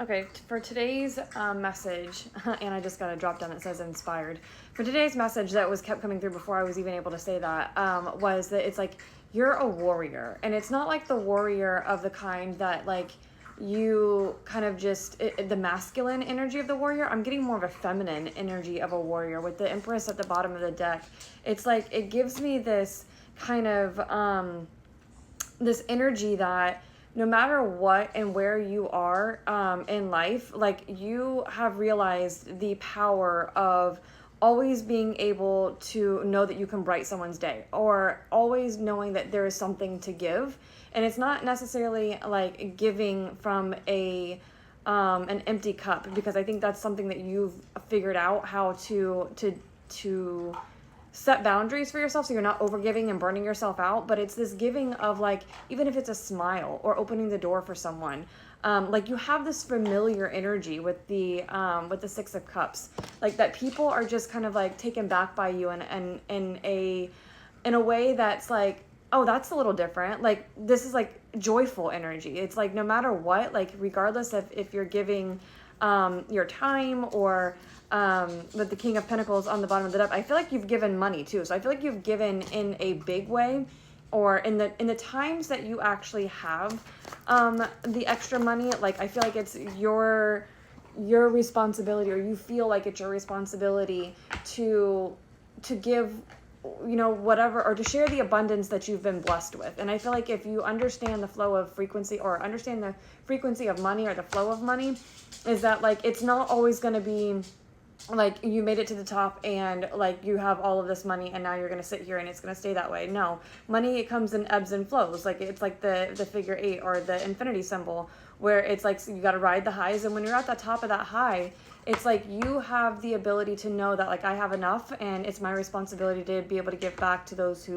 Okay, for today's message, and I just got a drop down that says inspired. For today's message that was kept coming through before I was even able to say that, was that it's like you're a warrior, and it's not like the warrior of the kind that like you kind of just the masculine energy of the warrior. I'm getting more of a feminine energy of a warrior with the Empress at the bottom of the deck. It's like it gives me this kind of this energy that no matter what and where you are in life, like you have realized the power of always being able to know that you can brighten someone's day, or always knowing that there is something to give. And it's not necessarily like giving from an empty cup, because I think that's something that you've figured out how to set boundaries for yourself so you're not overgiving and burning yourself out. But it's this giving of like, even if it's a smile or opening the door for someone, like you have this familiar energy with the Six of Cups, like that people are just kind of like taken back by you, and in a way that's like, oh, that's a little different. Like this is like joyful energy. It's like no matter what, like regardless of if you're giving your time, or with the King of Pentacles on the bottom of the deck, I feel like you've given money too. So I feel like you've given in a big way, or in the times that you actually have the extra money. Like I feel like it's your responsibility, or you feel like it's your responsibility to give, you know, whatever, or to share the abundance that you've been blessed with. And I feel like if you understand the flow of frequency, or understand the frequency of money, or the flow of money, is that like it's not always going to be like you made it to the top and like you have all of this money and now you're going to sit here and it's going to stay that way. No, money, it comes in ebbs and flows. Like it's like the figure 8 or the infinity symbol, where it's like, so you got to ride the highs, and when you're at the top of that high, it's like you have the ability to know that like I have enough, and it's my responsibility to be able to give back to those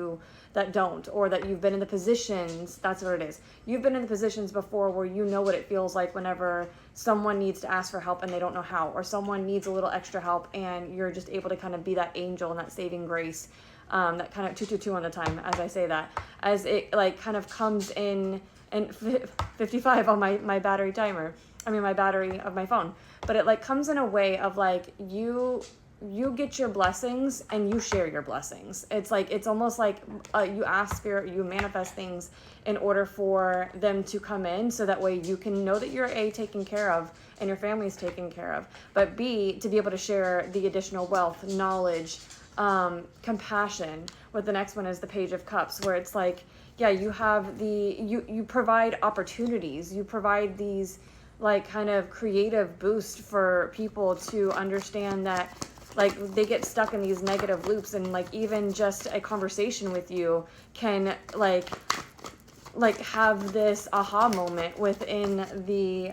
that don't, or that you've been in the positions. That's what it is. You've been in the positions before where you know what it feels like whenever someone needs to ask for help and they don't know how, or someone needs a little extra help, and you're just able to kind of be that angel and that saving grace, that kind of 222 on the time as I say that, as it like kind of comes in. And 55 on my battery timer, I mean my battery of my phone. But it like comes in a way of like you get your blessings and you share your blessings. It's like, it's almost like you ask spirit, you manifest things in order for them to come in, so that way you can know that you're A, taken care of, and your family's taken care of, but B, to be able to share the additional wealth, knowledge, compassion. With the next one is the Page of Cups, where it's like, yeah, you have you provide opportunities, you provide these like kind of creative boost for people to understand that like they get stuck in these negative loops, and like even just a conversation with you can like have this aha moment within the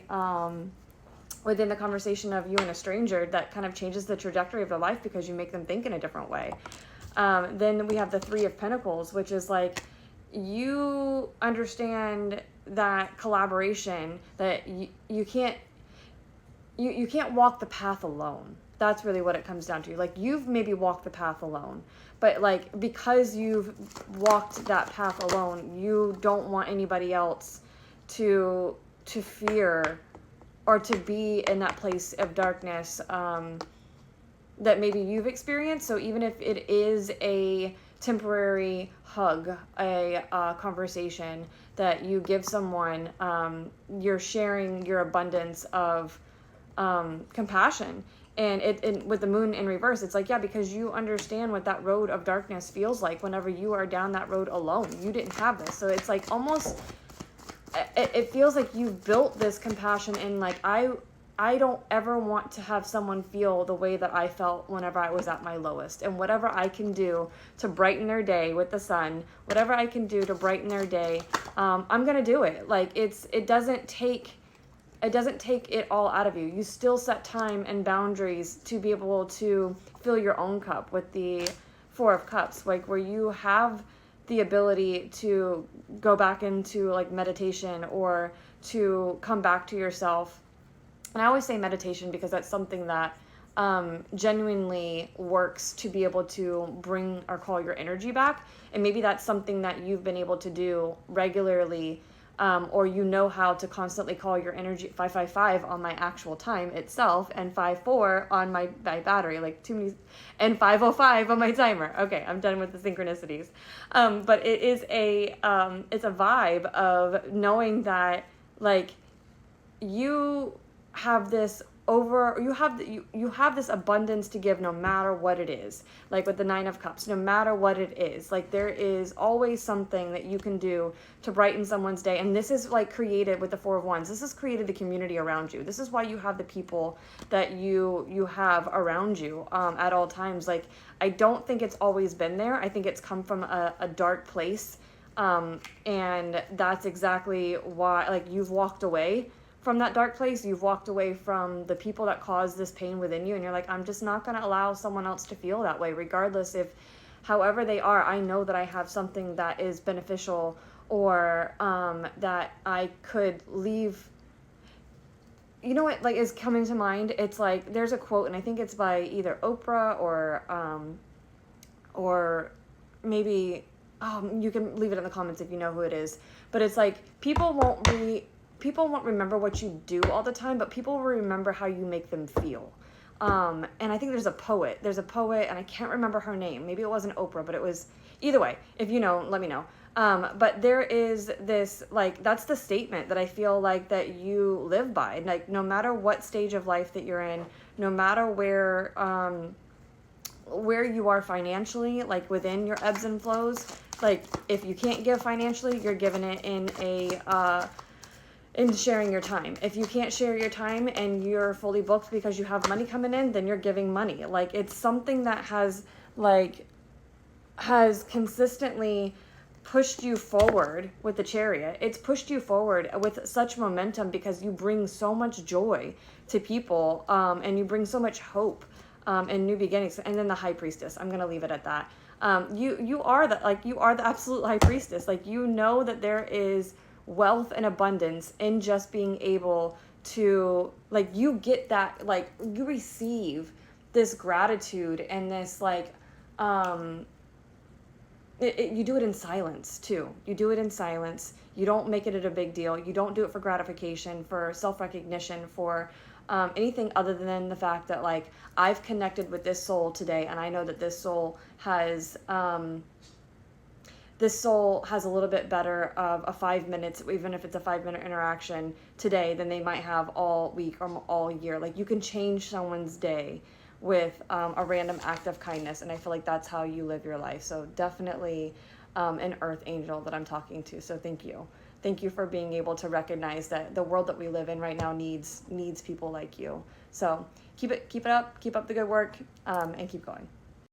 conversation of you and a stranger, that kind of changes the trajectory of their life because you make them think in a different way. Then we have the Three of Pentacles, which is like you understand that collaboration, that you can't walk the path alone. That's really what it comes down to. Like you've maybe walked the path alone, but like because you've walked that path alone, you don't want anybody else to fear, or to be in that place of darkness that maybe you've experienced. So even if it is a temporary hug, a conversation that you give someone, you're sharing your abundance of compassion. And with the moon in reverse, it's like, yeah, because you understand what that road of darkness feels like whenever you are down that road alone. You didn't have this. So it's like almost, it feels like you've built this compassion in like, I don't ever want to have someone feel the way that I felt whenever I was at my lowest. And whatever I can do to brighten their day with the sun, whatever I can do to brighten their day, I'm going to do it. Like it doesn't take it all out of you. You still set time and boundaries to be able to fill your own cup with the Four of Cups, like where you have the ability to go back into like meditation, or to come back to yourself. And I always say meditation because that's something that genuinely works to be able to bring or call your energy back. And maybe that's something that you've been able to do regularly or you know how to constantly call your energy 555 on my actual time itself, and 54 on my battery, like too many, and 505 on my timer. Okay, I'm done with the synchronicities. But it is it's a vibe of knowing that, like, you have this you have this abundance to give, no matter what it is. Like with the 9 of Cups, no matter what it is, like there is always something that you can do to brighten someone's day. And this is like created with the 4 of Wands. This has created the community around you. This is why you have the people that you have around you at all times. Like, I don't think it's always been there. I think it's come from a dark place, and that's exactly why, like, you've walked away from that dark place. You've walked away from the people that caused this pain within you, and you're like, I'm just not going to allow someone else to feel that way, regardless if however they are. I know that I have something that is beneficial, or that I could leave. You know what, like, is coming to mind? It's like, there's a quote, and I think it's by either Oprah or maybe, you can leave it in the comments if you know who it is. But it's like, people won't remember what you do all the time, but people will remember how you make them feel. And I think there's a poet, and I can't remember her name. Maybe it wasn't Oprah, but it was, either way, if you know, let me know. But there is this, like, that's the statement that I feel like that you live by. Like, no matter what stage of life that you're in, no matter where you are financially, like within your ebbs and flows, like if you can't give financially, you're giving it in sharing your time. If you can't share your time and you're fully booked because you have money coming in, then you're giving money. Like, it's something that has consistently pushed you forward with the Chariot. It's pushed you forward with such momentum because you bring so much joy to people, and you bring so much hope and new beginnings. And then the High Priestess, I'm going to leave it at that. You are the absolute High Priestess. Like, you know that there is wealth and abundance in just being able to, like, you get that, like, you receive this gratitude and this, like, you do it in silence too. You do it in silence. You don't make it a big deal. You don't do it for gratification, for self-recognition, for anything other than the fact that, like, I've connected with this soul today, and I know that this soul has a little bit better of a 5 minutes, even if it's a 5-minute interaction today, than they might have all week or all year. Like, you can change someone's day with a random act of kindness, and I feel like that's how you live your life. So definitely an earth angel that I'm talking to. So thank you for being able to recognize that the world that we live in right now needs people like you. So keep it up, keep up the good work, and keep going.